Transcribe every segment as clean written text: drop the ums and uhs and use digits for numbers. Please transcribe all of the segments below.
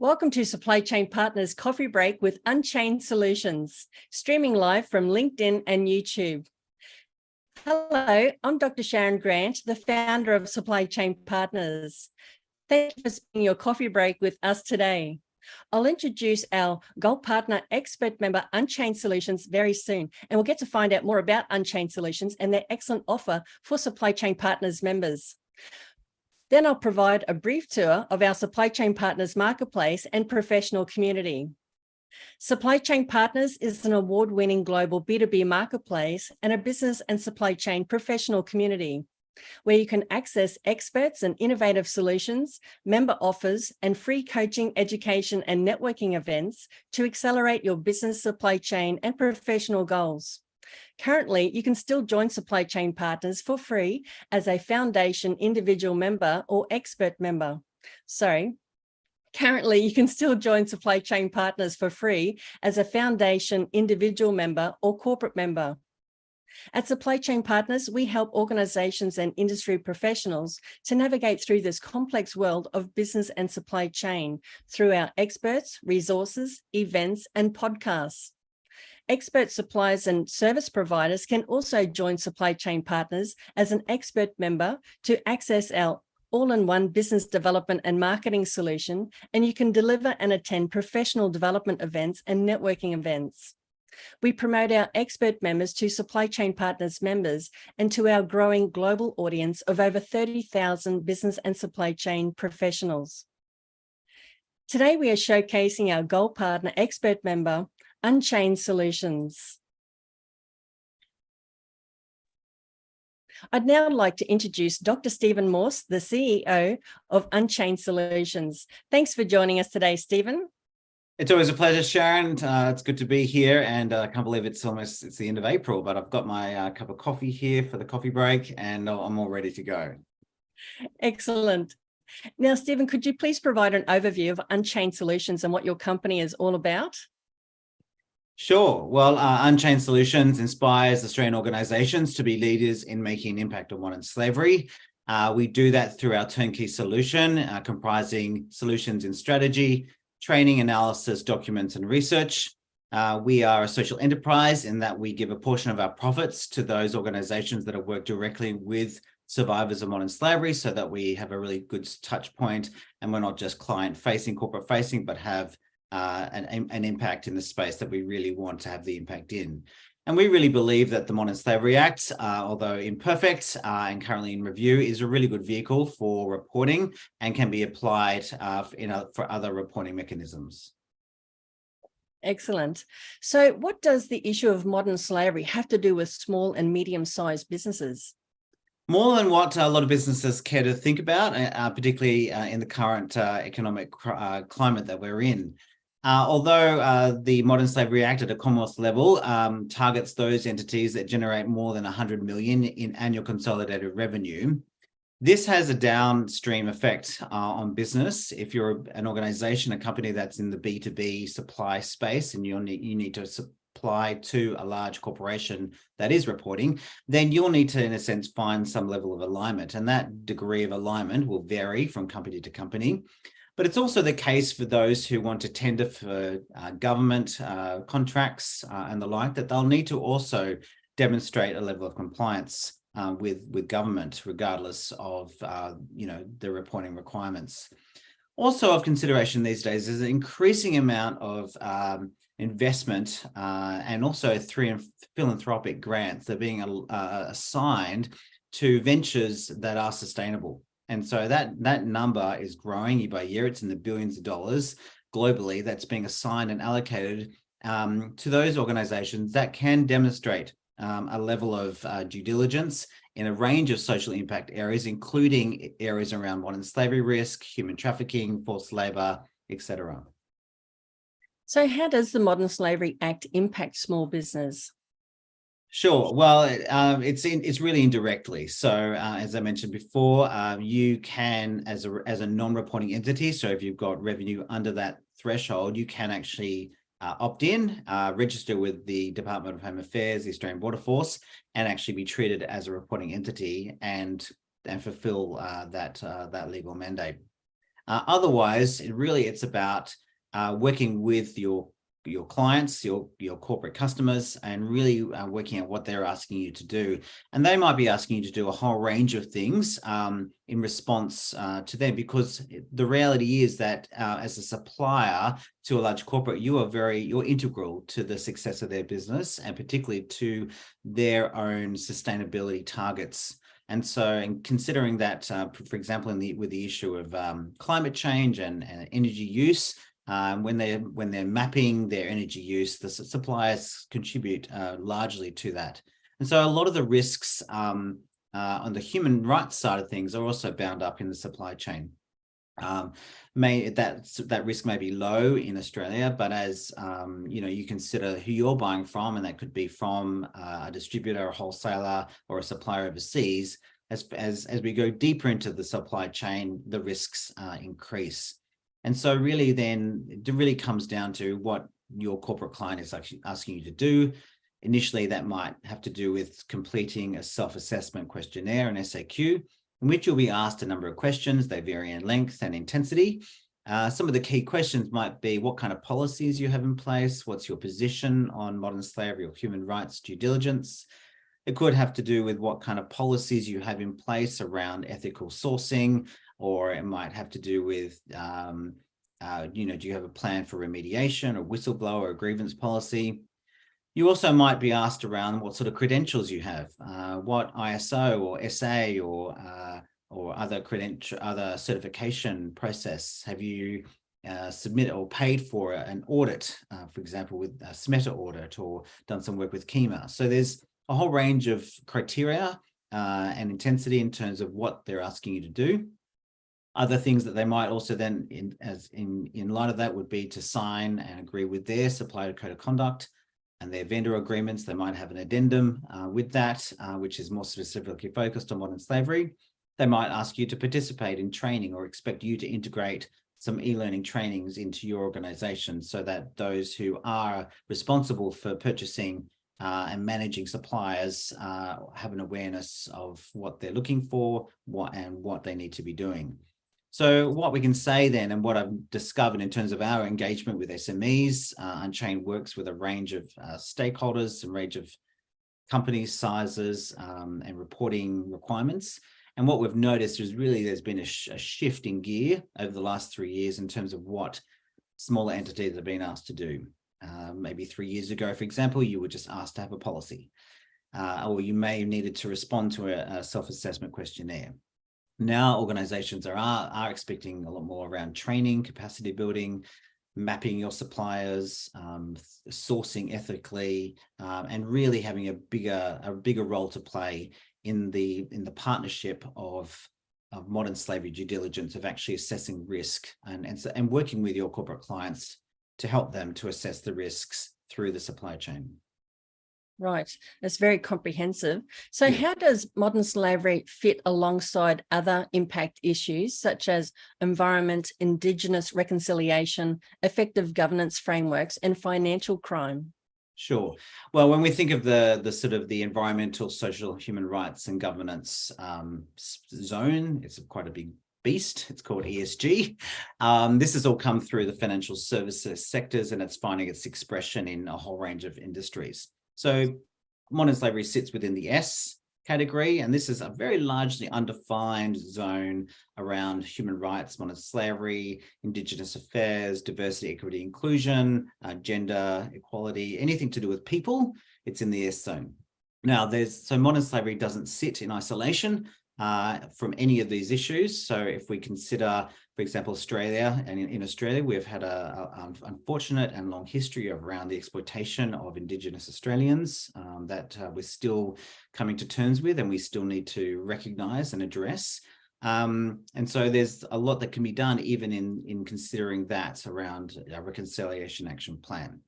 Welcome to Supply Chain Partners Coffee Break with Unchained Solutions, streaming live from LinkedIn and YouTube. Hello, I'm Dr. Sharon Grant, the founder of Supply Chain Partners. Thank you for spending your coffee break with us today. I'll introduce our Gold Partner expert member, Unchained Solutions, very soon, and we'll get to find out more about Unchained Solutions and their excellent offer for Supply Chain Partners members. Then I'll provide a brief tour of our Supply Chain Partners marketplace and professional community. Supply Chain Partners is an award-winning global B2B marketplace and a business and supply chain professional community where you can access experts and innovative solutions, member offers, and free coaching, education, and networking events to accelerate your business, supply chain, and professional goals. Currently, you can still join Supply Chain Partners for free as a foundation individual member or expert member. Currently, you can still join Supply Chain Partners for free as a foundation individual member or corporate member. At Supply Chain Partners, we help organizations and industry professionals to navigate through this complex world of business and supply chain through our experts, resources, events, and podcasts. Expert suppliers and service providers can also join Supply Chain Partners as an expert member to access our all-in-one business development and marketing solution, and you can deliver and attend professional development events and networking events. We promote our expert members to Supply Chain Partners members and to our growing global audience of over 30,000 business and supply chain professionals. Today, we are showcasing our Gold Partner expert member, Unchained Solutions. I'd now like to introduce Dr. Stephen Morse, the CEO of Unchained Solutions. Thanks for joining us today, Stephen. It's always a pleasure, Sharon. It's good to be here, and I can't believe it's the end of April, but I've got my cup of coffee here for the coffee break, and I'm all ready to go. Excellent. Now, Stephen, could you please provide an overview of Unchained Solutions and what your company is all about? Sure. Well, Unchained Solutions inspires Australian organisations to be leaders in making an impact on modern slavery. We do that through our turnkey solution, comprising solutions in strategy, training, analysis, documents, and research. We are a social enterprise in that we give a portion of our profits to those organisations that have worked directly with survivors of modern slavery, so that we have a really good touch point, and we're not just client-facing, corporate-facing, but have an impact in the space that we really want to have the impact in. And we really believe that the Modern Slavery Act, although imperfect and currently in review, is a really good vehicle for reporting and can be applied for other reporting mechanisms. Excellent. So what does the issue of modern slavery have to do with small and medium-sized businesses? More than what a lot of businesses care to think about, particularly in the current economic climate that we're in. Although the Modern Slavery Act at a Commonwealth level targets those entities that generate more than 100 million in annual consolidated revenue, this has a downstream effect on business. If you're an organisation, a company that's in the B2B supply space, and you need to supply to a large corporation that is reporting, then you'll need to, in a sense, find some level of alignment. And that degree of alignment will vary from company to company. But it's also the case for those who want to tender for government contracts and the like, that they'll need to also demonstrate a level of compliance with government, regardless of the reporting requirements. Also of consideration these days is an increasing amount of investment and also philanthropic grants that are being assigned to ventures that are sustainable. And so that number is growing year by year. It's in the billions of dollars globally that's being assigned and allocated to those organizations that can demonstrate a level of due diligence in a range of social impact areas, including areas around modern slavery risk, human trafficking, forced labor, etc. So how does the Modern Slavery Act impact small business? Sure. Well, it's really indirectly. So as I mentioned before, you can, as a non-reporting entity, so if you've got revenue under that threshold, you can actually opt in, register with the Department of Home Affairs, the Australian Border Force, and actually be treated as a reporting entity and fulfill that legal mandate. Otherwise, it's about working with your clients, your corporate customers, and really working out what they're asking you to do. And they might be asking you to do a whole range of things in response to them, because the reality is that as a supplier to a large corporate, you're integral to the success of their business, and particularly to their own sustainability targets. And so, in considering that, for example, with the issue of climate change and energy use, when they're mapping their energy use, the suppliers contribute largely to that. And so a lot of the risks on the human rights side of things are also bound up in the supply chain. That risk may be low in Australia, but as you consider who you're buying from, and that could be from a distributor, a wholesaler, or a supplier overseas. As we go deeper into the supply chain, the risks increase. And so really then it really comes down to what your corporate client is actually asking you to do. Initially, that might have to do with completing a self-assessment questionnaire, an SAQ, in which you'll be asked a number of questions. They vary in length and intensity. Some of the key questions might be what kind of policies you have in place, what's your position on modern slavery or human rights due diligence. It could have to do with what kind of policies you have in place around ethical sourcing, or it might have to do with, do you have a plan for remediation, or whistleblower, or grievance policy? You also might be asked around what sort of credentials you have, what ISO or SA or other certification process have you submitted or paid for an audit, for example, with a SMETA audit, or done some work with 𝗕𝗵𝗶𝗶. So there's a whole range of criteria and intensity in terms of what they're asking you to do. Other things that they might also then, in light of that, would be to sign and agree with their supplier code of conduct and their vendor agreements. They might have an addendum with that, which is more specifically focused on modern slavery. They might ask you to participate in training, or expect you to integrate some e-learning trainings into your organization, so that those who are responsible for purchasing and managing suppliers have an awareness of what they're looking for, what they need to be doing. So what we can say then, and what I've discovered in terms of our engagement with SMEs, Unchained works with a range of stakeholders, a range of company sizes and reporting requirements. And what we've noticed is really there's been a shift in gear over the last 3 years in terms of what smaller entities are being asked to do. Maybe 3 years ago, for example, you were just asked to have a policy, or you may have needed to respond to a self-assessment questionnaire. Now organizations are expecting a lot more around training, capacity building, mapping your suppliers, sourcing ethically, and really having a bigger role to play in the partnership of modern slavery due diligence, of actually assessing risk and working with your corporate clients to help them to assess the risks through the supply chain. Right, that's very comprehensive. So how does modern slavery fit alongside other impact issues such as environment, Indigenous reconciliation, effective governance frameworks, and financial crime? Sure. Well, when we think of the sort of the environmental, social, human rights and governance zone, it's quite a big beast. It's called ESG. This has all come through the financial services sectors, and it's finding its expression in a whole range of industries. So modern slavery sits within the S category, and this is a very largely undefined zone around human rights, modern slavery, Indigenous affairs, diversity, equity, inclusion, gender, equality, anything to do with people, it's in the S zone. Now, so modern slavery doesn't sit in isolation from any of these issues. So if we consider, for example, Australia, and in Australia, we've had an unfortunate and long history around the exploitation of Indigenous Australians that we're still coming to terms with, and we still need to recognise and address. And so there's a lot that can be done even in considering that around a reconciliation action plan.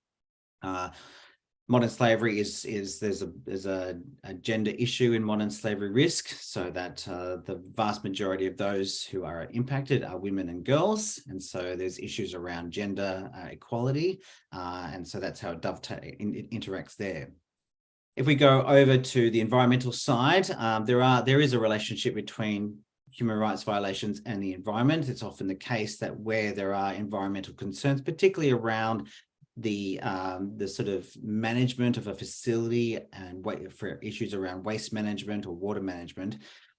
Modern slavery there's a gender issue in modern slavery risk, so that the vast majority of those who are impacted are women and girls, and so there's issues around gender equality, and so that's how it interacts there. If we go over to the environmental side, there is a relationship between human rights violations and the environment. It's often the case that where there are environmental concerns, particularly around the sort of management of a facility and for issues around waste management or water management,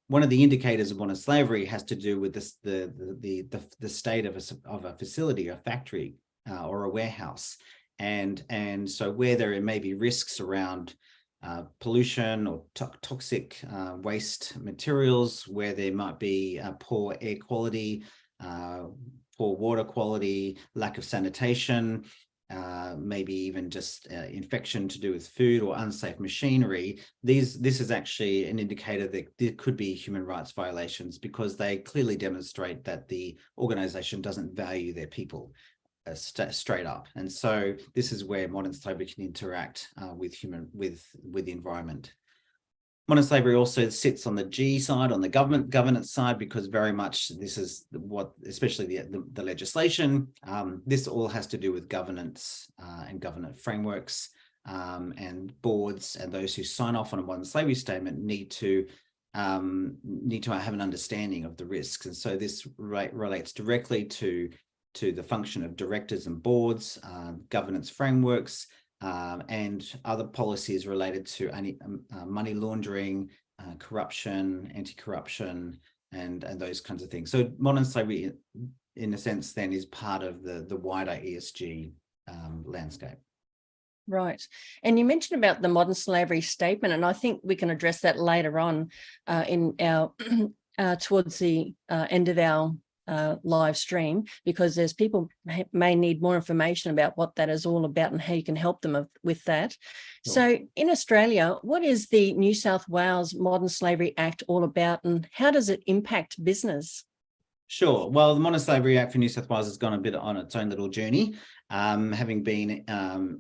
one of the indicators of modern slavery has to do with this, the state of a facility, a factory, or a warehouse. And so where there may be risks around pollution or toxic waste materials, where there might be poor air quality, poor water quality, lack of sanitation, maybe even just infection to do with food or unsafe machinery, this is actually an indicator that there could be human rights violations, because they clearly demonstrate that the organization doesn't value their people straight up. And so this is where modern slavery can interact with the environment. Modern slavery also sits on the G side, on the governance side, because very much this is what, especially the legislation, this all has to do with governance and governance frameworks, and boards and those who sign off on a modern slavery statement need to have an understanding of the risks. And so this relates directly to the function of directors and boards, governance frameworks, and other policies related to money laundering, corruption, anti-corruption, and those kinds of things. So modern slavery, in a sense, then is part of the wider ESG landscape. Right. And you mentioned about the modern slavery statement, and I think we can address that later on in our towards the end of our live stream, because there's people may need more information about what that is all about and how you can help them with that. Sure. So in Australia, what is the New South Wales Modern Slavery Act all about, and how does it impact business? Sure. Well, the Modern Slavery Act for New South Wales has gone a bit on its own little journey, having been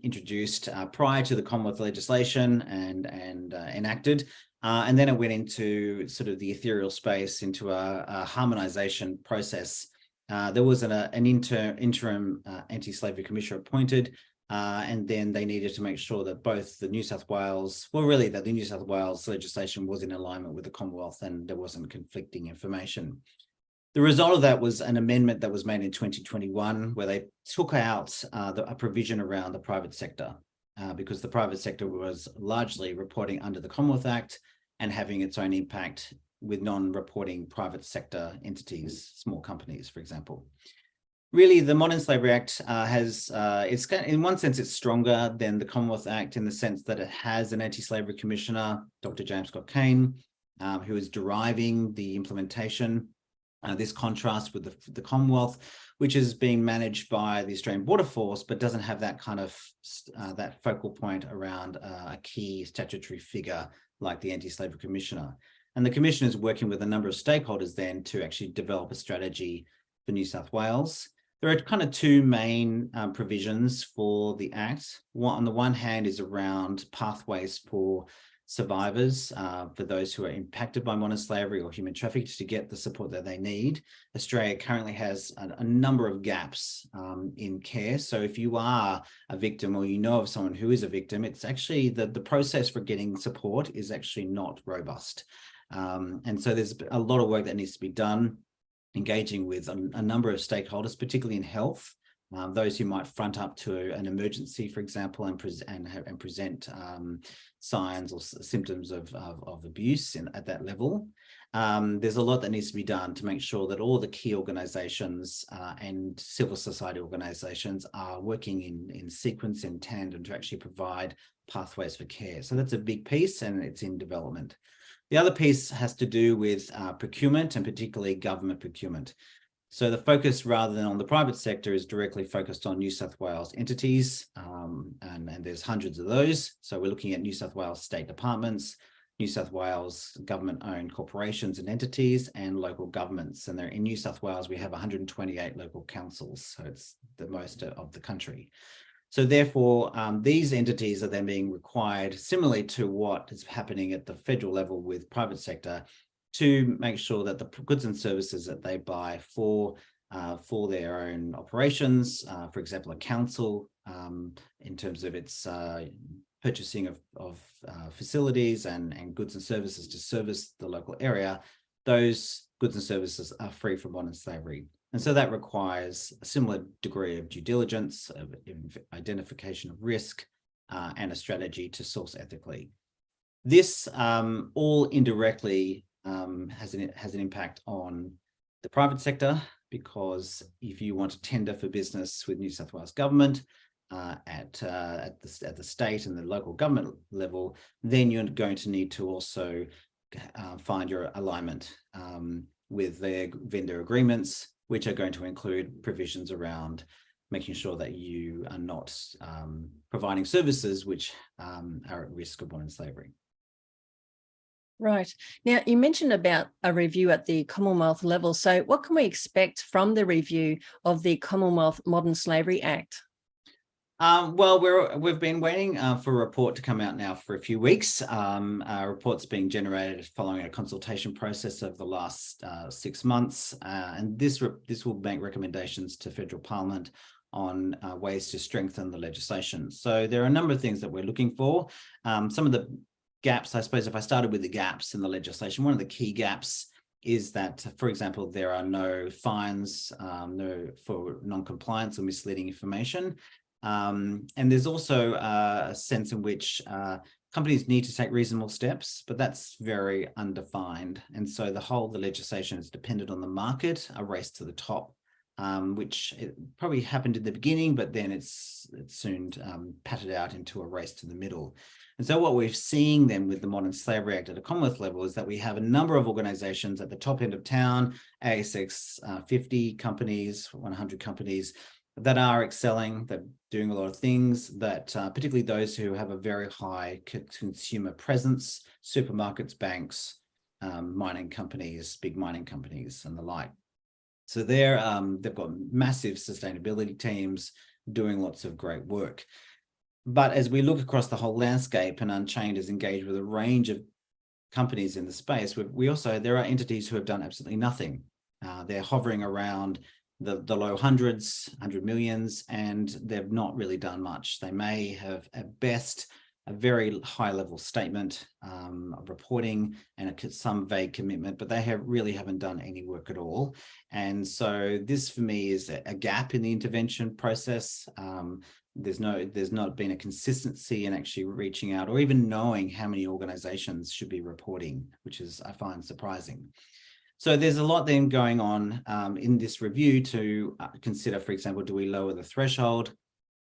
introduced prior to the Commonwealth legislation and enacted. And then it went into sort of the ethereal space, into a harmonisation process. There was an interim anti-slavery commissioner appointed, and then they needed to make sure that both the New South Wales, that the New South Wales legislation was in alignment with the Commonwealth and there wasn't conflicting information. The result of that was an amendment that was made in 2021, where they took out a provision around the private sector, because the private sector was largely reporting under the Commonwealth Act and having its own impact with non-reporting private sector entities, small companies, for example. Really, the Modern Slavery Act in one sense, it's stronger than the Commonwealth Act in the sense that it has an anti-slavery commissioner, Dr. 𝗕𝗿𝗂𝗁, who is deriving the implementation. This contrasts with the Commonwealth, which is being managed by the Australian Border Force, but doesn't have that kind of that focal point around a key statutory figure like the Anti-Slavery Commissioner. And the Commissioner is working with a number of stakeholders then to actually develop a strategy for New South Wales. There are kind of two main provisions for the Act. On the one hand is around pathways for survivors, for those who are impacted by modern slavery or human trafficking, to get the support that they need. Australia currently has a number of gaps in care. So if you are a victim or you know of someone who is a victim, it's actually the process for getting support is actually not robust. And so there's a lot of work that needs to be done, engaging with a number of stakeholders, particularly in health, those who might front up to an emergency, for example, and present signs or symptoms of abuse at that level. There's a lot that needs to be done to make sure that all the key organisations and civil society organisations are working in sequence, in tandem, to actually provide pathways for care. So that's a big piece, and it's in development. The other piece has to do with procurement, and particularly government procurement. So the focus, rather than on the private sector, is directly focused on New South Wales entities, and there's hundreds of those. So we're looking at New South Wales state departments, New South Wales government-owned corporations and entities, and local governments. And in New South Wales, we have 128 local councils, so it's the most of the country. So therefore, these entities are then being required, similarly to what is happening at the federal level with private sector, to make sure that the goods and services that they buy for their own operations, for example, a council, in terms of its purchasing of facilities and goods and services to service the local area, those goods and services are free from modern slavery. And so that requires a similar degree of due diligence, of identification of risk, and a strategy to source ethically. This all indirectly has an impact on the private sector, because if you want to tender for business with New South Wales government at the state and the local government level, then you're going to need to also find your alignment with their vendor agreements, which are going to include provisions around making sure that you are not providing services which are at risk of modern slavery. Right. Now, you mentioned about a review at the Commonwealth level. So what can we expect from the review of the Commonwealth Modern Slavery Act? Well, we've been waiting for a report to come out now for a few weeks. A report's being generated following a consultation process over the last 6 months, and this will make recommendations to federal parliament on ways to strengthen the legislation. So there are a number of things that we're looking for. Some of the gaps, I suppose, if I started with the gaps in the legislation, one of the key gaps is that, for example, there are no fines for non-compliance or misleading information. And there's also a sense in which companies need to take reasonable steps, but that's very undefined. And so the legislation is dependent on the market, a race to the top, which it probably happened in the beginning, but then it's soon patted out into a race to the middle. And so what we're seeing then with the Modern Slavery Act at a Commonwealth level is that we have a number of organisations at the top end of town, ASX 50 companies, 100 companies, that are excelling, that are doing a lot of things, that particularly those who have a very high consumer presence, supermarkets, banks, mining companies, big mining companies and the like. So they've got massive sustainability teams doing lots of great work. But as we look across the whole landscape, and Unchained is engaged with a range of companies in the space, there are entities who have done absolutely nothing. They're hovering around the low hundreds, 100 millions, and they've not really done much. They may have at best a very high level statement of reporting and some vague commitment, but they really haven't done any work at all. And so this for me is a gap in the intervention process. There's not been a consistency in actually reaching out or even knowing how many organizations should be reporting, which I find surprising. So there's a lot then going on in this review to consider, for example, do we lower the threshold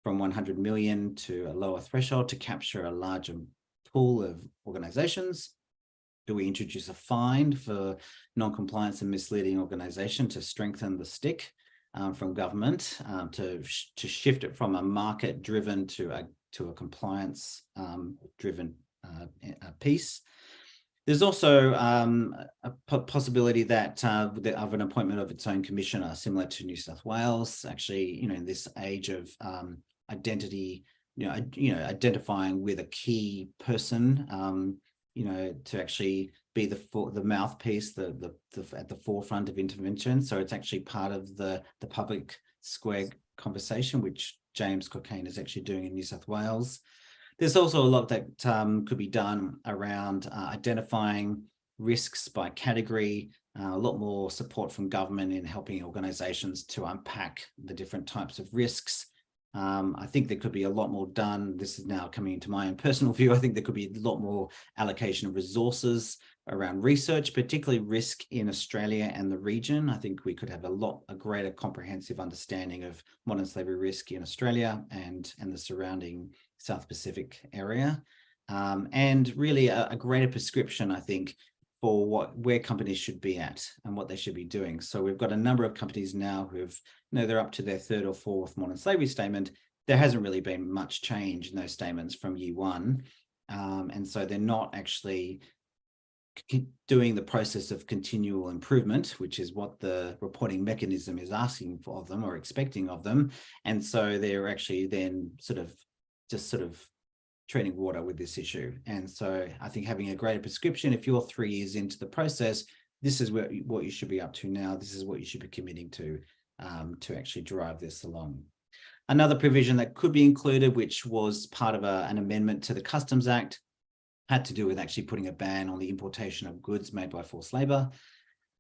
from 100 million to a lower threshold to capture a larger pool of organizations? Do we introduce a fine for non-compliance and misleading organization to strengthen the stick from government, to shift it from a market-driven to a compliance-driven piece? There's also a possibility that of an appointment of its own commissioner, similar to New South Wales. Actually, in this age of identity, identifying with a key person, to actually be the mouthpiece, at the forefront of intervention. So it's actually part of the public square conversation, which 𝗕𝗿𝗄𝗽 is actually doing in New South Wales. There's also a lot that could be done around identifying risks by category, a lot more support from government in helping organisations to unpack the different types of risks. I think there could be a lot more done. This is now coming into my own personal view. I think there could be a lot more allocation of resources around research, particularly risk in Australia and the region. I think we could have a greater comprehensive understanding of modern slavery risk in Australia and the surrounding South Pacific area, and really a greater prescription, I think, for where companies should be at and what they should be doing. So we've got a number of companies now who've, they're up to their 3rd or 4th modern slavery statement. There hasn't really been much change in those statements from year one. And so they're not actually doing the process of continual improvement, which is what the reporting mechanism is asking for of them or expecting of them. And so they're actually then just treading water with this issue. And so I think having a greater prescription, if you're 3 years into the process, this is what you should be up to now. This is what you should be committing to actually drive this along. Another provision that could be included, which was part of an amendment to the Customs Act, had to do with actually putting a ban on the importation of goods made by forced labour.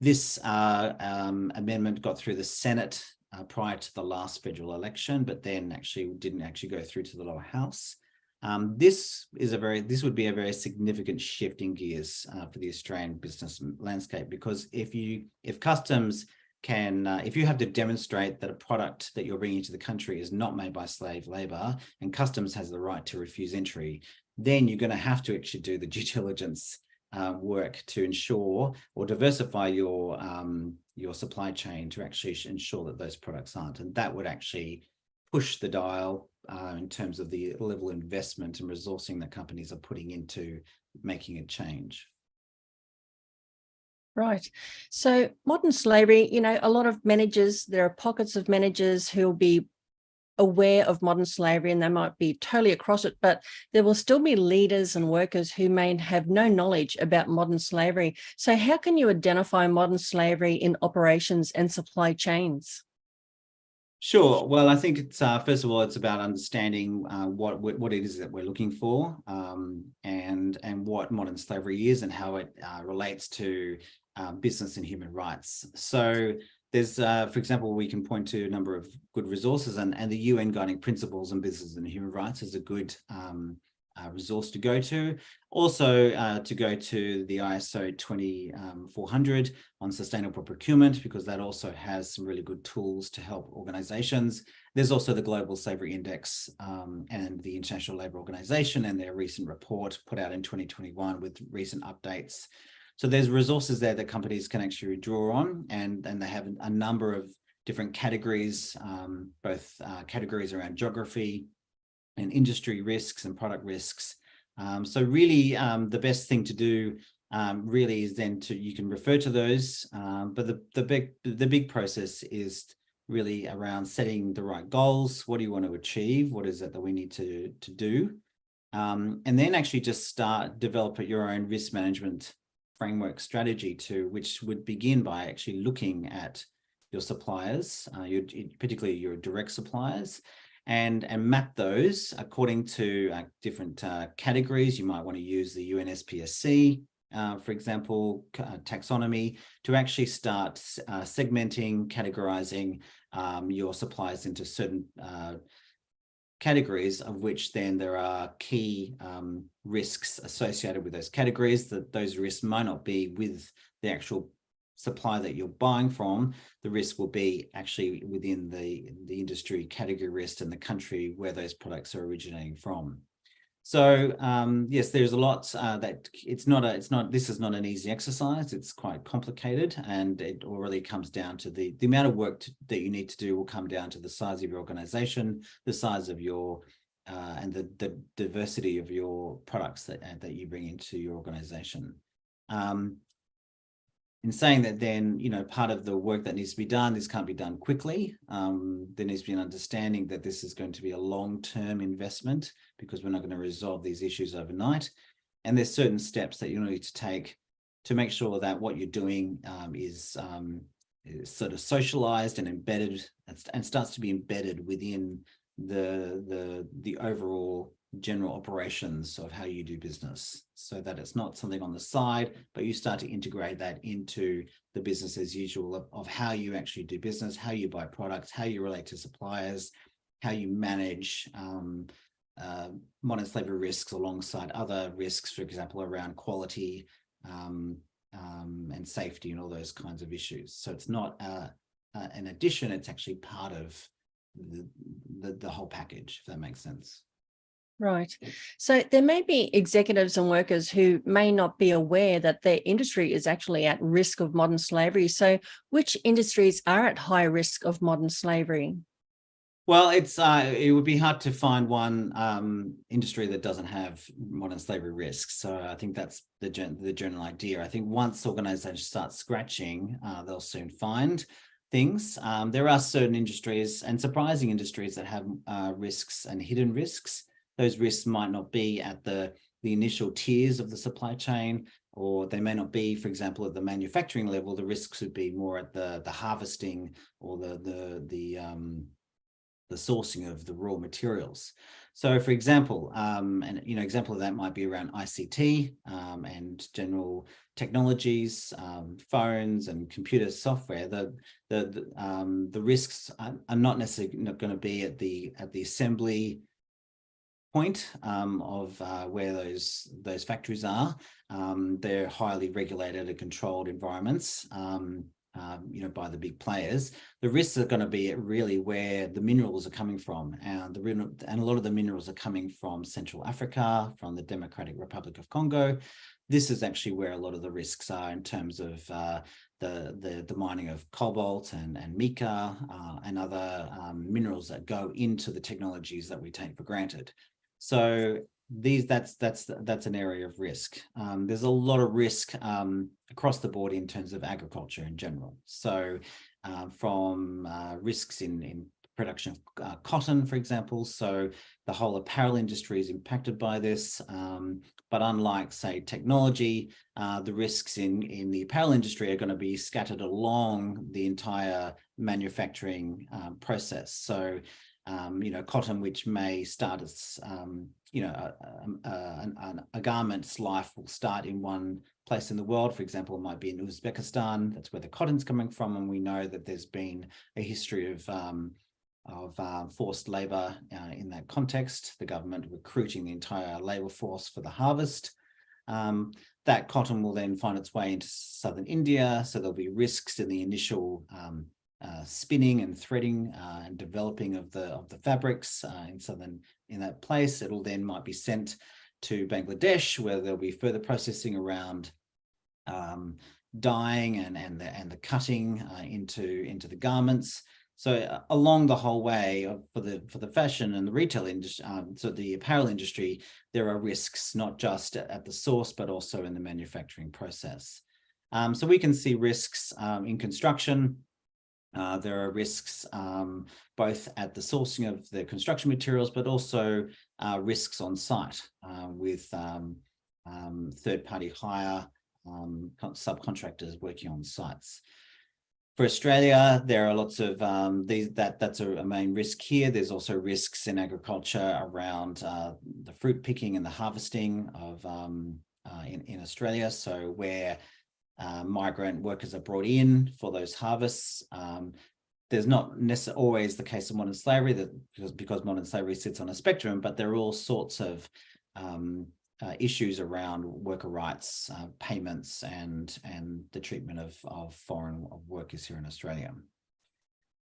This amendment got through the Senate prior to the last federal election, but then didn't actually go through to the lower house. This would be a very significant shift in gears for the Australian business landscape, because if customs can, if you have to demonstrate that a product that you're bringing to the country is not made by slave labor, and customs has the right to refuse entry, then you're going to have to actually do the due diligence work to ensure or diversify your supply chain to actually ensure that those products aren't. And that would actually push the dial in terms of the level of investment and resourcing that companies are putting into making a change. Right. So modern slavery, you know, a lot of managers, there are pockets of managers who'll be aware of modern slavery and they might be totally across it, but there will still be leaders and workers who may have no knowledge about modern slavery. So how can you identify modern slavery in operations and supply chains? Sure. Well, I think it's first of all, it's about understanding what it is that we're looking for, and what modern slavery is and how it relates to business and human rights. So there's, for example, we can point to a number of good resources, and the UN Guiding Principles on Business and Human Rights is a good resource to go to. Also to go to the ISO 20400 on sustainable procurement, because that also has some really good tools to help organizations. There's also the Global Slavery Index and the International Labour Organization and their recent report put out in 2021 with recent updates. So there's resources there that companies can actually draw on, and they have a number of different categories, both categories around geography and industry risks and product risks. So really the best thing to do really is then you can refer to those, but the big process is really around setting the right goals. What do you want to achieve? What is it that we need to do? And then actually just develop your own risk management framework strategy which would begin by actually looking at your suppliers, particularly your direct suppliers, and map those according to different categories. You might want to use the UNSPSC, for example, taxonomy, to actually start segmenting, categorizing your suppliers into certain categories, of which then there are key risks associated with those categories. That those risks might not be with the actual supply that you're buying from. The risk will be actually within the industry category risk and the country where those products are originating from. So yes, there's a lot that this is not an easy exercise. It's quite complicated, and it really comes down to the amount of work that you need to do will come down to the size of your organization, the size of your and the diversity of your products that you bring into your organization. In saying that, then, you know, part of the work that needs to be done, this can't be done quickly. There needs to be an understanding that this is going to be a long-term investment, because we're not going to resolve these issues overnight. And there's certain steps that you need to take to make sure that what you're doing is sort of socialized and embedded, and starts to be embedded within the overall general operations of how you do business, so that it's not something on the side, but you start to integrate that into the business as usual of how you actually do business, how you buy products, how you relate to suppliers, how you manage modern slavery risks alongside other risks, for example, around quality and safety and all those kinds of issues. So it's not an addition, it's actually part of the whole package, if that makes sense. Right. So there may be executives and workers who may not be aware that their industry is actually at risk of modern slavery. So which industries are at high risk of modern slavery? Well, it would be hard to find one industry that doesn't have modern slavery risks. So I think that's the general idea. I think once organizations start scratching, they'll soon find things. There are certain industries and surprising industries that have risks and hidden risks. Those risks might not be at the initial tiers of the supply chain, or they may not be, for example, at the manufacturing level. The risks would be more at the harvesting or the sourcing of the raw materials. So, for example, example of that might be around ICT and general technologies, phones and computer software. The risks are not necessarily going to be at the assembly point of where those factories are. They're highly regulated and controlled environments. By the big players. The risks are going to be really where the minerals are coming from, and a lot of the minerals are coming from Central Africa, from the Democratic Republic of Congo. This is actually where a lot of the risks are in terms of the mining of cobalt and mica and other minerals that go into the technologies that we take for granted. So that's an area of risk. There's a lot of risk across the board in terms of agriculture in general. So from risks in production of cotton, for example. So the whole apparel industry is impacted by this. But unlike, say, technology, the risks in the apparel industry are going to be scattered along the entire manufacturing process. So cotton, which may start as, a garment's life will start in one place in the world. For example, it might be in Uzbekistan. That's where the cotton's coming from. And we know that there's been a history of forced labor in that context, the government recruiting the entire labor force for the harvest. That cotton will then find its way into southern India. So there'll be risks in the initial spinning and threading and developing of the fabrics in that place. It'll then might be sent to Bangladesh, where there'll be further processing around dyeing and the cutting into the garments. So along the whole way for the fashion and the retail industry, so the apparel industry, there are risks not just at the source but also in the manufacturing process. So we can see risks in construction. There are risks both at the sourcing of the construction materials, but also risks on site with third-party hire, subcontractors working on sites. For Australia, there are lots of that's a main risk here. There's also risks in agriculture around the fruit picking and the harvesting of in Australia. So where migrant workers are brought in for those harvests. There's not necessarily always the case of modern slavery because modern slavery sits on a spectrum, but there are all sorts of issues around worker rights, payments, and the treatment of foreign workers here in Australia.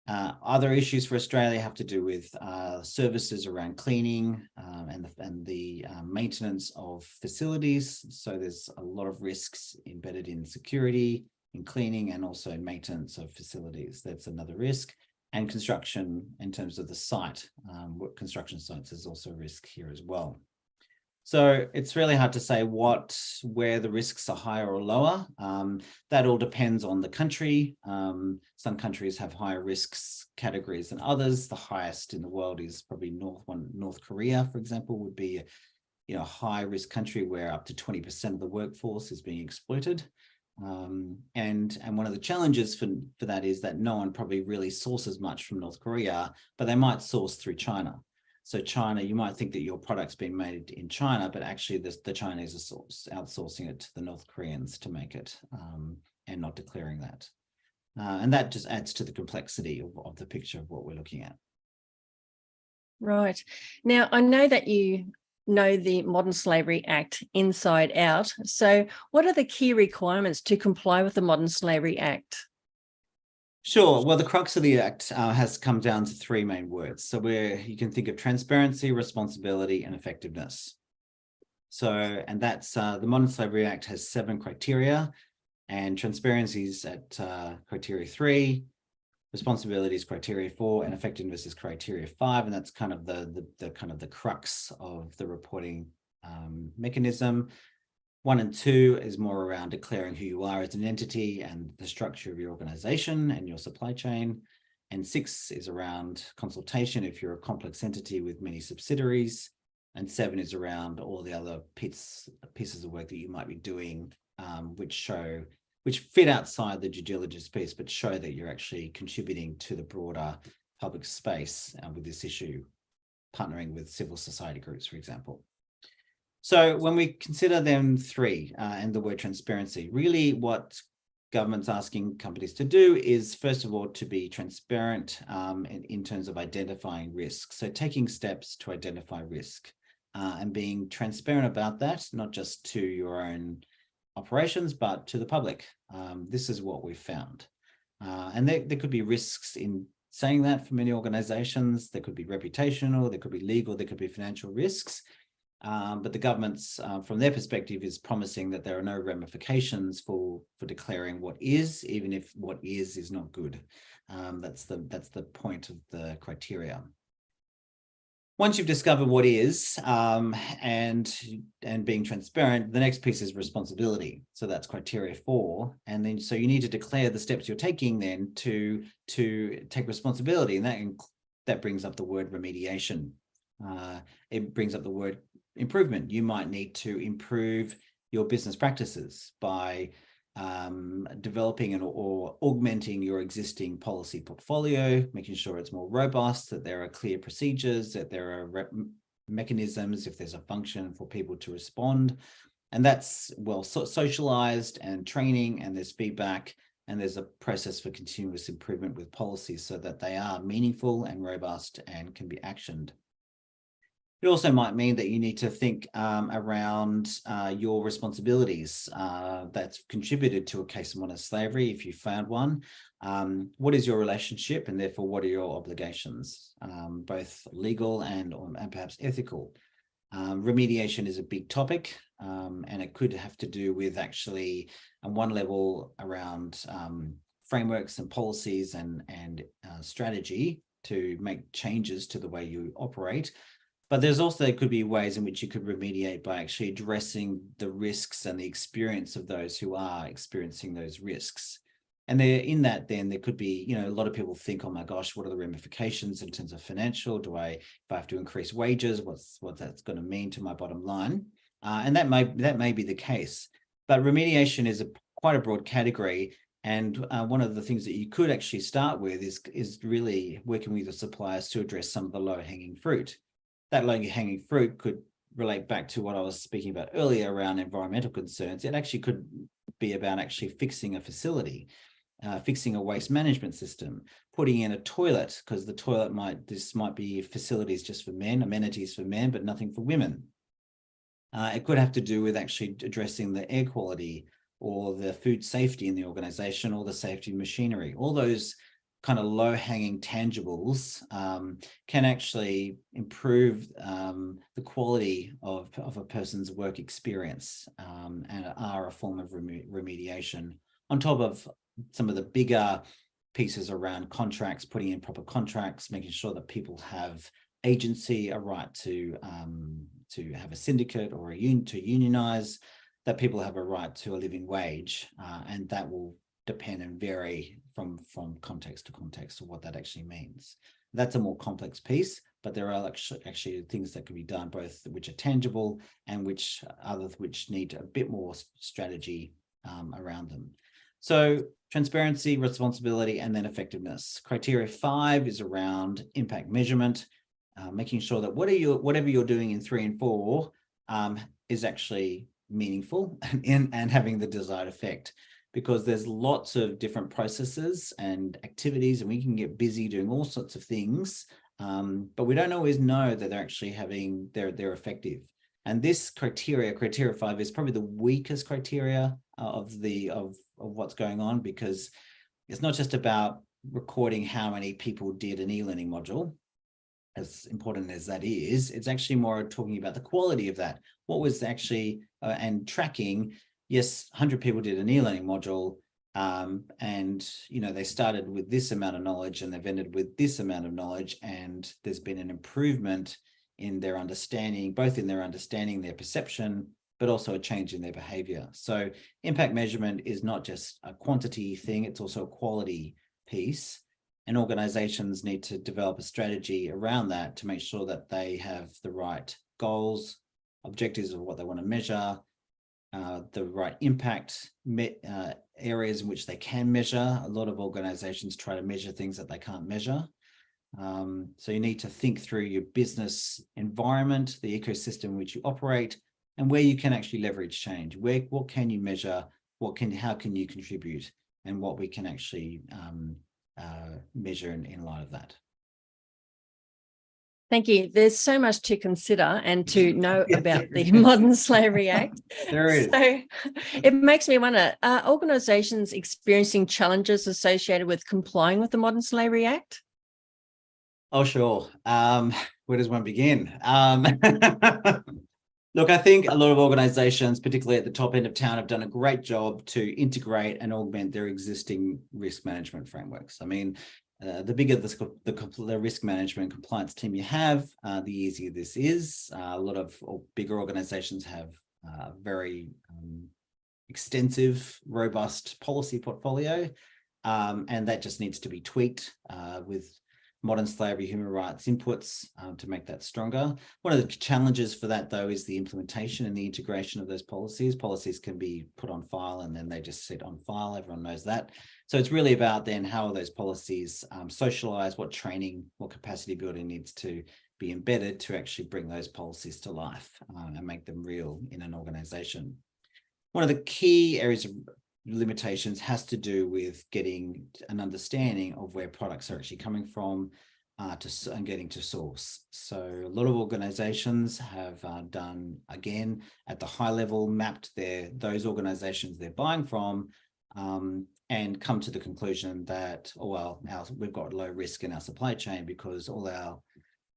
Other issues for Australia have to do with services around cleaning and the maintenance of facilities. So there's a lot of risks embedded in security, in cleaning, and also in maintenance of facilities. That's another risk. And construction in terms of the site, construction sites is also a risk here as well. So it's really hard to say where the risks are higher or lower. That all depends on the country. Some countries have higher risks categories than others. The highest in the world is probably North Korea, for example, would be a high risk country where up to 20% of the workforce is being exploited. And one of the challenges for that is that no one probably really sources much from North Korea, but they might source through China. So China, you might think that your product's been made in China, but actually the Chinese are outsourcing it to the North Koreans to make it and not declaring that. And that just adds to the complexity of the picture of what we're looking at. Right. Now, I know that you know the Modern Slavery Act inside out. So what are the key requirements to comply with the Modern Slavery Act? Sure. Well, the crux of the Act has come down to three main words. So you can think of transparency, responsibility, and effectiveness. So, and that's the Modern Slavery Act has 7 criteria, and transparency is at criteria 3, responsibility is criteria 4, and effectiveness is criteria 5. And that's kind of the crux of the reporting mechanism. 1 and 2 is more around declaring who you are as an entity and the structure of your organization and your supply chain. And 6 is around consultation if you're a complex entity with many subsidiaries. And 7 is around all the other pieces of work that you might be doing, which fit outside the due diligence piece, but show that you're actually contributing to the broader public space with this issue, partnering with civil society groups, for example. So when we consider them three and the word transparency, really what government's asking companies to do is, first of all, to be transparent in terms of identifying risks. So taking steps to identify risk and being transparent about that, not just to your own operations, but to the public. This is what we've found. And there could be risks in saying that for many organizations. There could be reputational, there could be legal, there could be financial risks. But the government's, from their perspective, is promising that there are no ramifications for declaring what is, even if what is not good. That's the point of the criteria. Once you've discovered what is and being transparent, the next piece is responsibility. So that's criteria 4. And then so you need to declare the steps you're taking then to take responsibility, and that brings up the word remediation. It brings up the word improvement. You might need to improve your business practices by developing or augmenting your existing policy portfolio, making sure it's more robust, that there are clear procedures, that there are mechanisms if there's a function for people to respond. And that's well socialized and training, and there's feedback, and there's a process for continuous improvement with policies so that they are meaningful and robust and can be actioned. It also might mean that you need to think around your responsibilities that's contributed to a case of modern slavery, if you found one. What is your relationship, and therefore what are your obligations, both legal and perhaps ethical? Remediation is a big topic, and it could have to do with actually, on one level, around frameworks and policies and strategy to make changes to the way you operate. But there's also, there could be ways in which you could remediate by actually addressing the risks and the experience of those who are experiencing those risks. And there, in that, then there could be, you know, a lot of people think, oh my gosh, what are the ramifications in terms of financial? If I have to increase wages, what that's going to mean to my bottom line? And that may be the case. But remediation is quite a broad category. And one of the things that you could actually start with is really working with your suppliers to address some of the low-hanging fruit. That low-hanging fruit could relate back to what I was speaking about earlier around environmental concerns. It actually could be about actually fixing a facility, fixing a waste management system, putting in a toilet, because the toilet this might be facilities just for men, amenities for men, but nothing for women. It could have to do with actually addressing the air quality or the food safety in the organization, or the safety machinery. All those kind of low-hanging tangibles can actually improve the quality of a person's work experience and are a form of remediation, on top of some of the bigger pieces around contracts, putting in proper contracts, making sure that people have agency, a right to have a syndicate or to unionize, that people have a right to a living wage, and that will depend and vary from context to context of what that actually means. That's a more complex piece, but there are actually things that can be done, both which are tangible and others which need a bit more strategy around them. So transparency, responsibility, and then effectiveness. Criteria 5 is around impact measurement, making sure that whatever you're doing in 3 and 4 is actually meaningful and having the desired effect. Because there's lots of different processes and activities, and we can get busy doing all sorts of things, but we don't always know that they're actually they're effective. And this criteria 5, is probably the weakest criteria of what's going on, because it's not just about recording how many people did an e-learning module, as important as that is. It's actually more talking about the quality of that. What was actually and tracking. Yes, 100 people did an e-learning module, and they started with this amount of knowledge and they've ended with this amount of knowledge, and there's been an improvement in their understanding, both in their understanding, their perception, but also a change in their behavior. So impact measurement is not just a quantity thing, it's also a quality piece, and organizations need to develop a strategy around that to make sure that they have the right goals, objectives of what they want to measure, the right impact areas in which they can measure. A lot of organizations try to measure things that they can't measure. So you need to think through your business environment, the ecosystem in which you operate, and where you can actually leverage change. What can you measure? How can you contribute? And what we can actually measure in light of that. Thank you. There's so much to consider and to know about the Modern Slavery Act. There is. So it makes me wonder, are organisations experiencing challenges associated with complying with the Modern Slavery Act? Oh, sure. Where does one begin? Look, I think a lot of organisations, particularly at the top end of town, have done a great job to integrate and augment their existing risk management frameworks. I mean, the bigger the risk management compliance team you have, the easier this is. A lot of bigger organisations have very extensive, robust policy portfolio, and that just needs to be tweaked with modern slavery human rights inputs to make that stronger. One of the challenges for that, though, is the implementation and the integration of those policies. Policies can be put on file and then they just sit on file. Everyone knows that. So it's really about then how are those policies socialized, what training, what capacity building needs to be embedded to actually bring those policies to life and make them real in an organization. One of the key areas of limitations has to do with getting an understanding of where products are actually coming from and getting to source. So a lot of organizations have done, again, at the high level, mapped those organizations they're buying from and come to the conclusion that, oh, well, now we've got low risk in our supply chain because all our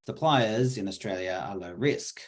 suppliers in Australia are low risk.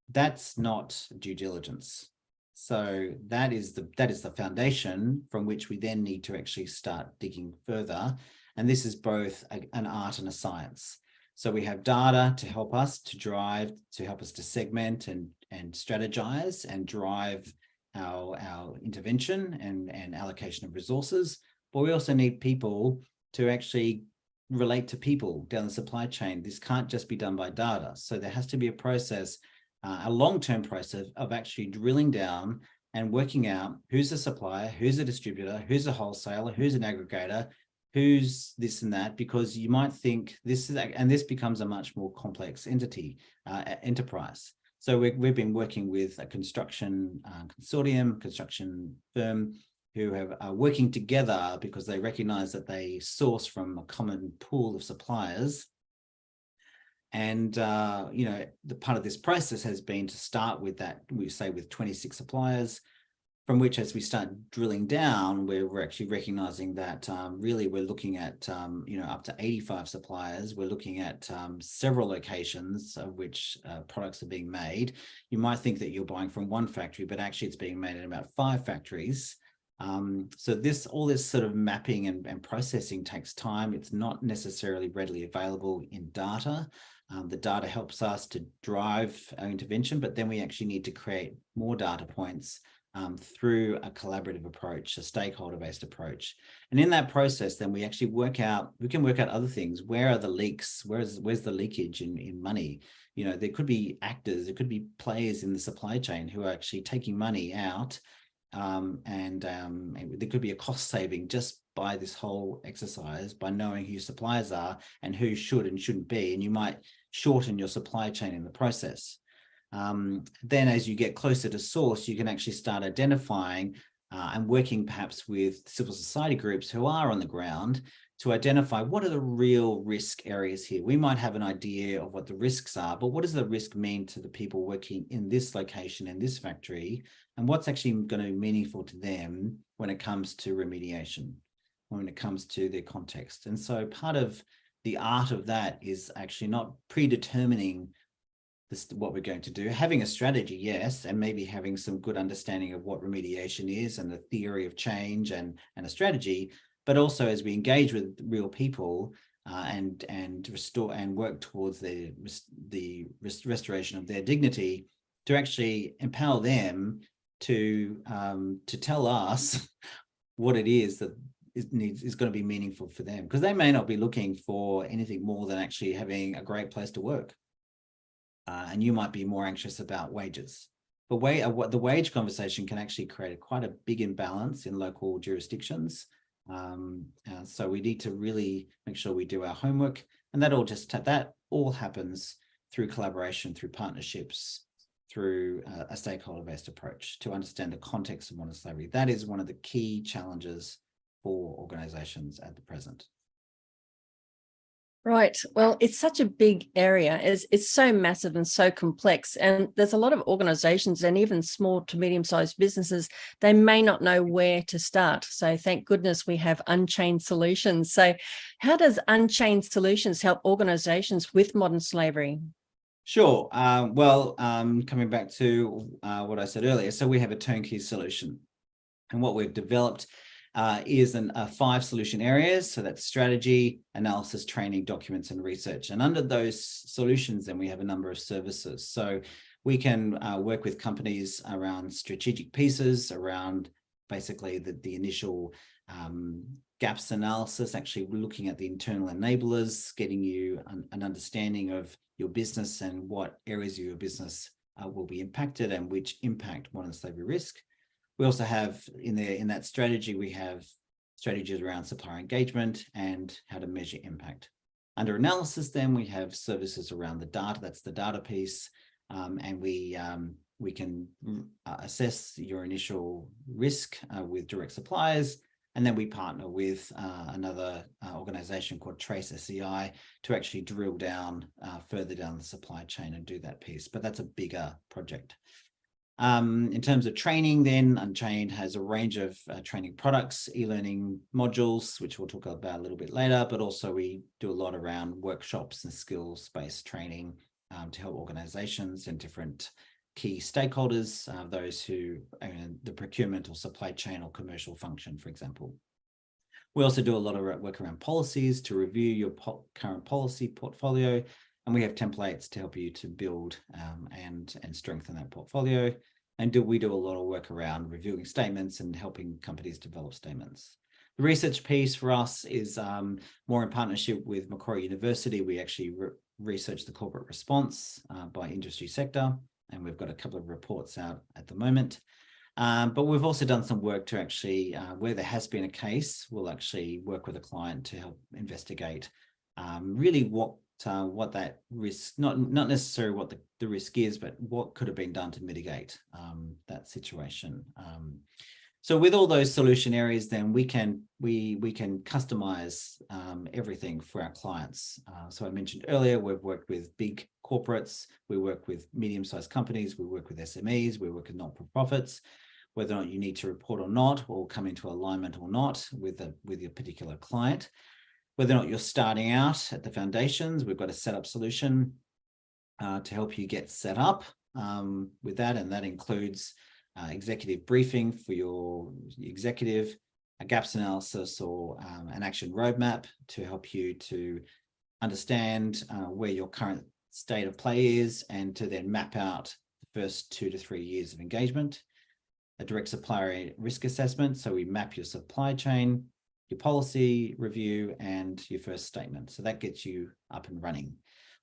That's not due diligence. So that is the foundation from which we then need to actually start digging further. And this is both an art and a science. So we have data to help us to segment and strategize and drive our intervention and allocation of resources. But we also need people to actually relate to people down the supply chain. This can't just be done by data. So there has to be a process, a long-term process of actually drilling down and working out who's a supplier, who's a distributor, who's a wholesaler, who's an aggregator, who's this and that, because you might think this becomes a much more complex enterprise. So we've been working with a construction construction firm who are working together because they recognize that they source from a common pool of suppliers. And, the part of this process has been to start with that, we say with 26 suppliers, from which as we start drilling down, we're actually recognizing that really we're looking at, up to 85 suppliers. We're looking at several locations of which products are being made. You might think that you're buying from one factory, but actually it's being made in about 5 factories. So all this sort of mapping and processing takes time. It's not necessarily readily available in data. The data helps us to drive our intervention, but then we actually need to create more data points through a collaborative approach, a stakeholder-based approach. And in that process, then we actually can work out other things. Where are the leaks? Where's the leakage in money? There could be actors, there could be players in the supply chain who are actually taking money out, and there could be a cost saving just by this whole exercise, by knowing who your suppliers are and who should and shouldn't be, and you might shorten your supply chain in the process. Then as you get closer to source, you can actually start identifying and working perhaps with civil society groups who are on the ground to identify what are the real risk areas here. We might have an idea of what the risks are, but what does the risk mean to the people working in this location, in this factory, and what's actually going to be meaningful to them when it comes to remediation, when it comes to their context. And so part of the art of that is actually not predetermining what we're going to do, having a strategy, yes, and maybe having some good understanding of what remediation is and the theory of change and a strategy, but also as we engage with real people and restore and work towards the restoration of their dignity, to actually empower them to tell us what it is that is going to be meaningful for them, because they may not be looking for anything more than actually having a great place to work. And you might be more anxious about wages. But the wage conversation can actually create quite a big imbalance in local jurisdictions So we need to really make sure we do our homework, and that all happens through collaboration, through partnerships, through a stakeholder-based approach to understand the context of modern slavery. That is one of the key challenges for organizations at the present. Right. Well, it's such a big area. It's so massive and so complex. And there's a lot of organizations and even small to medium-sized businesses, they may not know where to start. So thank goodness we have Unchained Solutions. So how does Unchained Solutions help organizations with modern slavery? Sure. Coming back to what I said earlier, so we have a turnkey solution. And what we've developed is 5 solution areas. So that's strategy, analysis, training, documents, and research. And under those solutions, then we have a number of services. So we can work with companies around strategic pieces, around basically the initial gaps analysis, actually looking at the internal enablers, getting you an understanding of your business and what areas of your business will be impacted and which impact modern slavery risk. We also have in that strategy, we have strategies around supplier engagement and how to measure impact. Under analysis, then we have services around the data. That's the data piece, and we can assess your initial risk with direct suppliers, and then we partner with another organization called 𝗕𝗿𝗁 to actually drill down further down the supply chain and do that piece. But that's a bigger project. In terms of training, then Unchained has a range of training products, e-learning modules, which we'll talk about a little bit later, but also we do a lot around workshops and skills-based training to help organizations and different key stakeholders, those who are in the procurement or supply chain or commercial function, for example. We also do a lot of work around policies to review your current policy portfolio, and we have templates to help you to build and strengthen that portfolio. And we do a lot of work around reviewing statements and helping companies develop statements. The research piece for us is more in partnership with Macquarie University. We actually research the corporate response by industry sector, and we've got a couple of reports out at the moment. But we've also done some work to actually, where there has been a case, we'll actually work with a client to help investigate really what that risk, not necessarily what the risk is, but what could have been done to mitigate that situation. So with all those solution areas, then we can customize everything for our clients. So I mentioned earlier, we've worked with big corporates, we work with medium-sized companies, we work with SMEs, we work with not-for-profits, whether or not you need to report or not, or come into alignment or not with your particular client. Whether or not you're starting out at the foundations, we've got a setup solution to help you get set up with that. And that includes executive briefing for your executive, a gaps analysis or an action roadmap to help you to understand where your current state of play is and to then map out the first 2 to 3 years of engagement. A direct supplier risk assessment. So we map your supply chain, your policy review, and your first statement. So that gets you up and running.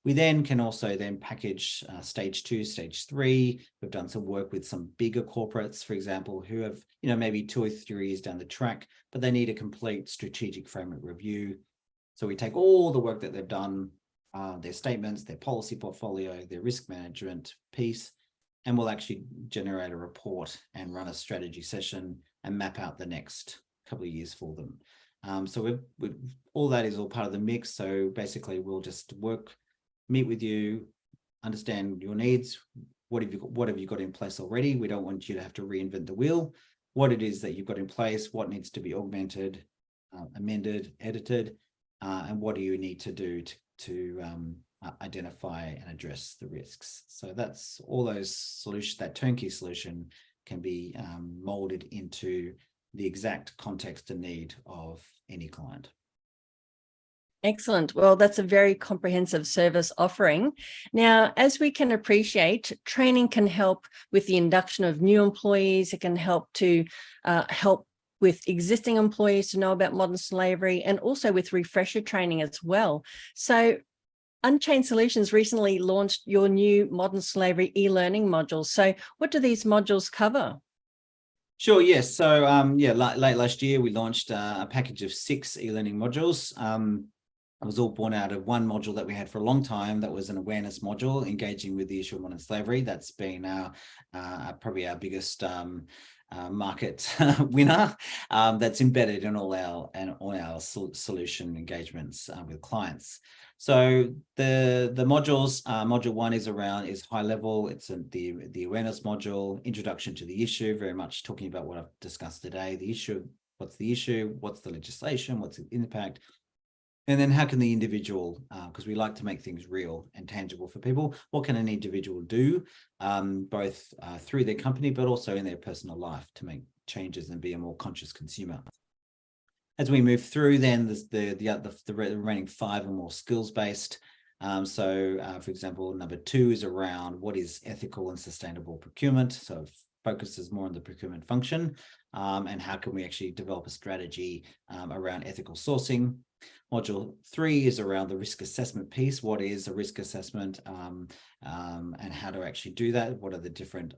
We then can also package stage 2, stage 3. We've done some work with some bigger corporates, for example, who have, maybe 2 or 3 years down the track, but they need a complete strategic framework review. So we take all the work that they've done, their statements, their policy portfolio, their risk management piece, and we'll actually generate a report and run a strategy session and map out the next couple of years for them. So all that is all part of the mix. So basically we'll just meet with you, understand your needs. What have you got in place already? We don't want you to have to reinvent the wheel. What it is that you've got in place, what needs to be augmented, amended, edited, and what do you need to do to identify and address the risks. So that's all those solutions. That turnkey solution can be molded into the exact context and need of any client. Excellent. Well, that's a very comprehensive service offering. Now, as we can appreciate, training can help with the induction of new employees. It can help to help with existing employees to know about modern slavery, and also with refresher training as well. So Unchained Solutions recently launched your new modern slavery e-learning modules. So what do these modules cover? Sure, yes. So late last year, we launched a package of 6 e-learning modules. It was all born out of one module that we had for a long time. That was an awareness module, engaging with the issue of modern slavery. That's been probably our biggest market winner. That's embedded in all our solution engagements with clients. So the modules, module 1 is high level. It's the awareness module, introduction to the issue, very much talking about what I've discussed today. The issue, what's the legislation, what's the impact, and then how can the individual, because we like to make things real and tangible for people, what can an individual do, both through their company, but also in their personal life to make changes and be a more conscious consumer. As we move through, then there's the remaining 5 are more skills-based. For example, number 2 is around what is ethical and sustainable procurement. So it focuses more on the procurement function, and how can we actually develop a strategy around ethical sourcing. Module 3 is around the risk assessment piece. What is a risk assessment, and how to actually do that? What are the different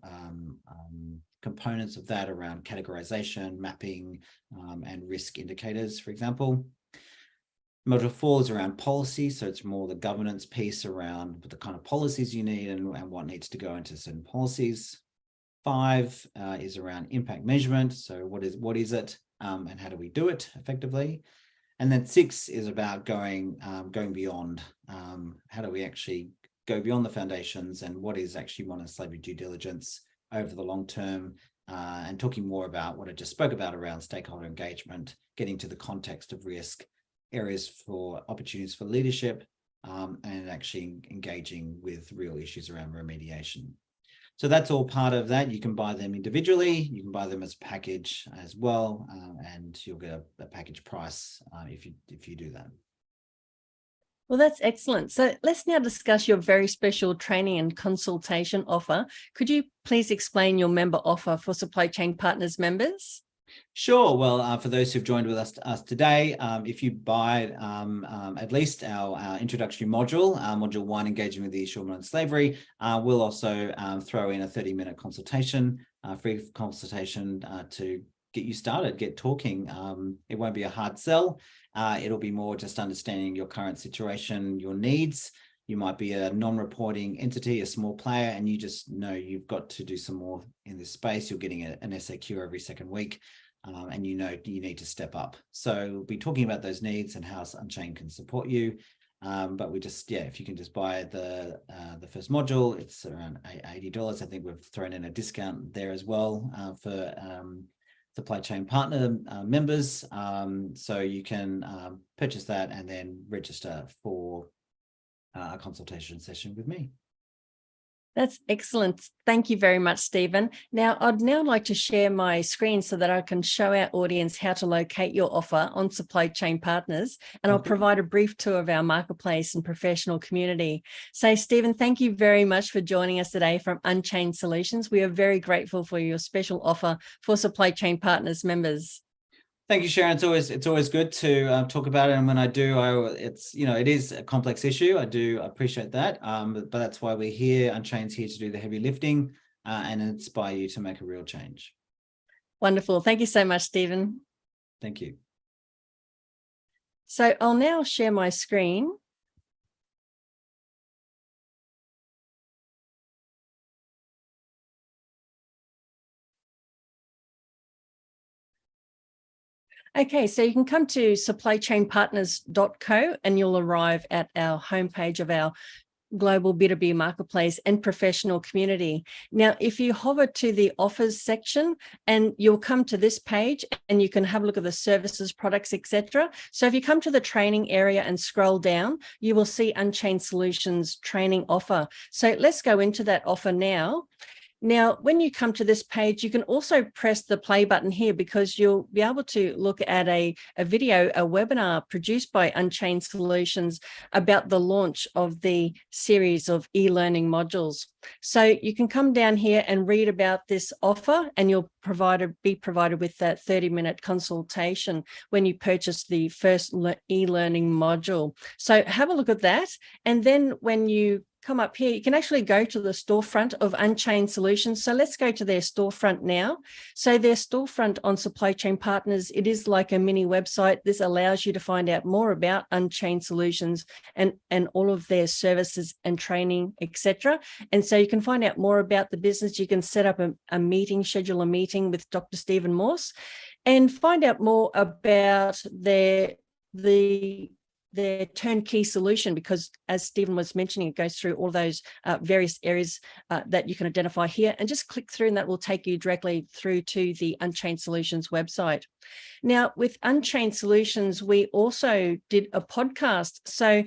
components of that around categorization, mapping, and risk indicators, for example. Module 4 is around policy. So it's more the governance piece around the kind of policies you need and what needs to go into certain policies. 5 is around impact measurement. So what is it, and how do we do it effectively? And then 6 is about going beyond. How do we actually go beyond the foundations, and what is actually modern slavery due diligence over the long term, and talking more about what I just spoke about around stakeholder engagement, getting to the context of risk, areas for opportunities for leadership, and actually engaging with real issues around remediation. So that's all part of that. You can buy them individually, you can buy them as a package as well, and you'll get a package price if you do that. Well, that's excellent. So let's now discuss your very special training and consultation offer. Could you please explain your member offer for Supply Chain Partners members? Sure. Well, for those who've joined with us today, if you buy at least our introductory module, module 1, engaging with the issue of modern slavery, we'll also throw in a 30-minute consultation, free consultation to get you started, get talking. It won't be a hard sell. It'll be more just understanding your current situation, your needs. You might be a non-reporting entity, a small player, and you just know you've got to do some more in this space. You're getting an SAQ every second week, and you know you need to step up. So we'll be talking about those needs and how Unchained can support you. But we just, if you can just buy the first module, it's around $80. I think we've thrown in a discount there as well for Supply Chain Partner members. So you can purchase that and then register for a consultation session with me. That's excellent. Thank you very much, Stephen. Now, I'd like to share my screen so that I can show our audience how to locate your offer on Supply Chain Partners, and I'll provide a brief tour of our marketplace and professional community. So, Stephen, thank you very much for joining us today from Unchained Solutions. We are very grateful for your special offer for Supply Chain Partners members. Thank you, Sharon. It's always good to talk about it, and when I do, it is a complex issue. I do appreciate that, but that's why we're here. Unchained's here to do the heavy lifting and inspire you to make a real change. Wonderful. Thank you so much, Stephen. Thank you. So I'll now share my screen. Okay, so you can come to supplychainpartners.co and you'll arrive at our homepage of our global B2B marketplace and professional community. Now, if you hover to the offers section, and you'll come to this page and you can have a look at the services, products, etc. So if you come to the training area and scroll down, you will see Unchained Solutions training offer. So let's go into that offer now. Now, when you come to this page, you can also press the play button here, because you'll be able to look at a video, a webinar produced by Unchained Solutions about the launch of the series of e-learning modules. So you can come down here and read about this offer, and you'll be provided with that 30-minute consultation when you purchase the first e-learning module. So have a look at that. And then when you come up here, you can actually go to the storefront of Unchained Solutions. So let's go to their storefront now. So their storefront on Supply Chain Partners, it is like a mini website. This allows you to find out more about Unchained Solutions and all of their services and training, etc. And so you can find out more about the business. You can set up a meeting, schedule a meeting with Dr. Stephen Morse, and find out more about their turnkey solution, because as Stephen was mentioning, it goes through all those various areas that you can identify here, and just click through and that will take you directly through to the Unchained Solutions website. Now, with Unchained Solutions, we also did a podcast. So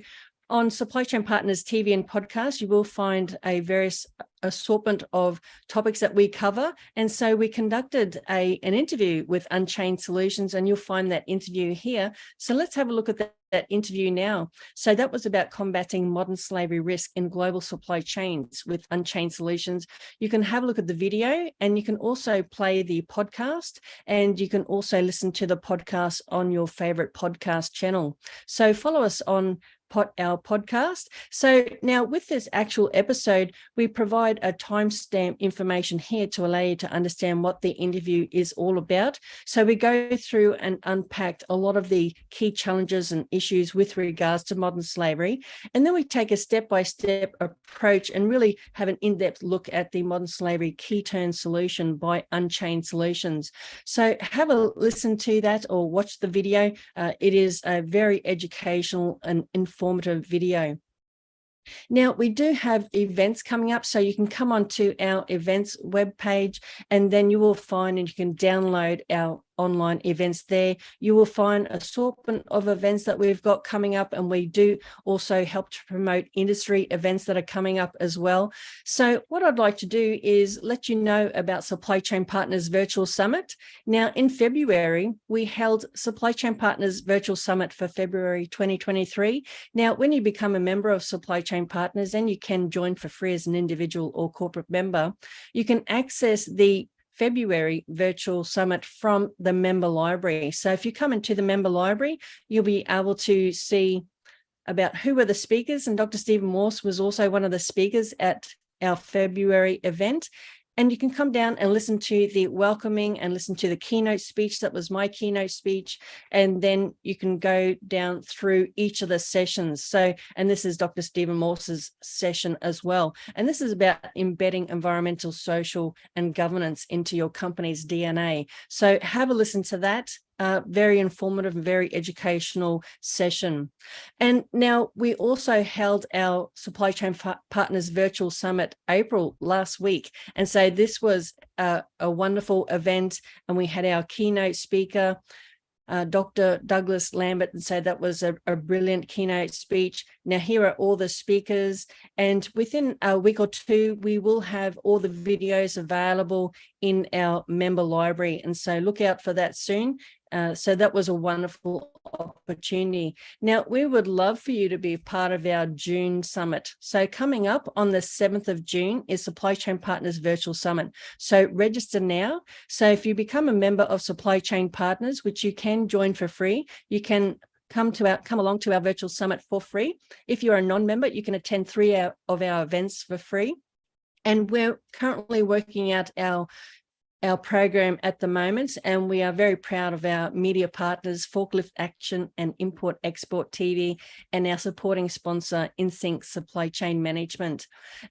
on Supply Chain Partners TV and podcast, you will find a various assortment of topics that we cover. And so we conducted an interview with Unchained Solutions, and you'll find that interview here. So let's have a look at that interview now. So that was about combating modern slavery risk in global supply chains with Unchained Solutions. You can have a look at the video, and you can also play the podcast, and you can also listen to the podcast on your favorite podcast channel. So follow us on our podcast. So now with this actual episode, we provide a timestamp information here to allow you to understand what the interview is all about. So we go through and unpack a lot of the key challenges and issues with regards to modern slavery. And then we take a step-by-step approach and really have an in-depth look at the modern slavery key turn solution by Unchained Solutions. So have a listen to that or watch the video. It is a very educational and informative video. Now, we do have events coming up, so you can come onto our events webpage, and then you will find and you can download our online events there. You will find an assortment of events that we've got coming up, and we do also help to promote industry events that are coming up as well. So what I'd like to do is let you know about Supply Chain Partners Virtual Summit. Now, in February, we held Supply Chain Partners Virtual Summit for February 2023. Now, when you become a member of Supply Chain Partners, and you can join for free as an individual or corporate member, you can access the February virtual summit from the member library. So if you come into the member library, you'll be able to see about who were the speakers, and Dr. Stephen Morse was also one of the speakers at our February event. And you can come down and listen to the welcoming and listen to the keynote speech. That was my keynote speech. And then you can go down through each of the sessions. So, and this is Dr. Stephen Morse's session as well. And this is about embedding environmental, social, and governance into your company's DNA. So have a listen to that. Very informative and very educational session. And now we also held our Supply Chain Partners Virtual Summit April last week. And so this was a wonderful event, and we had our keynote speaker, Dr. Douglas Lambert, and so that was a brilliant keynote speech. Now here are all the speakers, and within a week or two, we will have all the videos available in our member library, and so look out for that soon. So that was a wonderful opportunity. Now, we would love for you to be part of our June summit. So coming up on the 7th of June is Supply Chain Partners Virtual Summit. So register now. So if you become a member of Supply Chain Partners, which you can join for free, you can come along to our virtual summit for free. If you're a non-member, you can attend 3 of our events for free. And we're currently working out our program at the moment, and we are very proud of our media partners, Forklift Action and Import Export TV, and our supporting sponsor, InSync Supply Chain Management.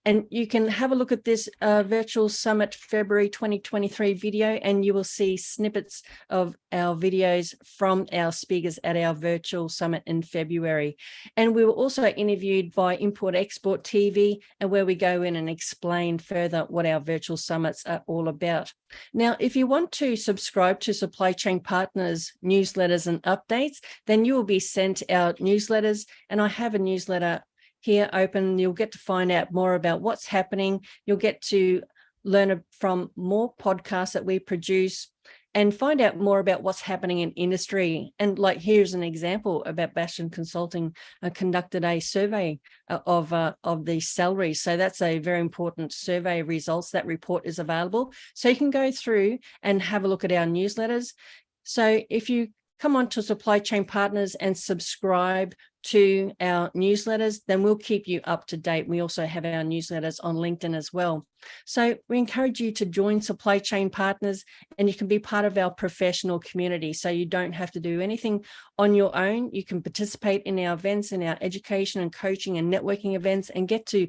And you can have a look at this virtual summit February 2023 video, and you will see snippets of our videos from our speakers at our virtual summit in February. And we were also interviewed by Import Export TV, and where we go in and explain further what our virtual summits are all about. Now, if you want to subscribe to Supply Chain Partners newsletters and updates, then you will be sent out newsletters, and I have a newsletter here open. You'll get to find out more about what's happening. You'll get to learn from more podcasts that we produce and find out more about what's happening in industry. And like, here's an example about Bastion Consulting conducted a survey of the salaries. So that's a very important survey results. That report is available. So you can go through and have a look at our newsletters. So if you come on to Supply Chain Partners and subscribe to our newsletters, then we'll keep you up to date. We also have our newsletters on LinkedIn as well. So we encourage you to join Supply Chain Partners, and you can be part of our professional community. So you don't have to do anything on your own. You can participate in our events, in our education and coaching and networking events, and get to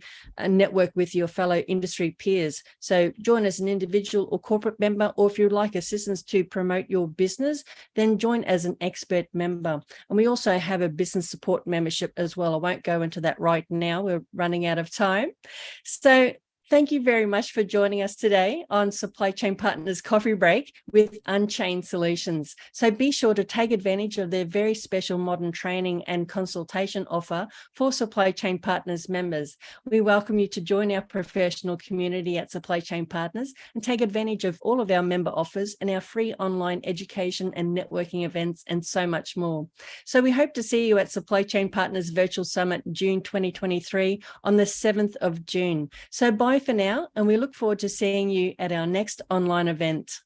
network with your fellow industry peers. So join as an individual or corporate member, or if you'd like assistance to promote your business, then join as an expert member. And we also have a business support membership as well. I won't go into that right now. We're running out of time. So thank you very much for joining us today on Supply Chain Partners Coffee Break with Unchained Solutions. So be sure to take advantage of their very special modern training and consultation offer for Supply Chain Partners members. We welcome you to join our professional community at Supply Chain Partners and take advantage of all of our member offers and our free online education and networking events and so much more. So we hope to see you at Supply Chain Partners Virtual Summit June 2023 on the 7th of June. So bye for now, and we look forward to seeing you at our next online event.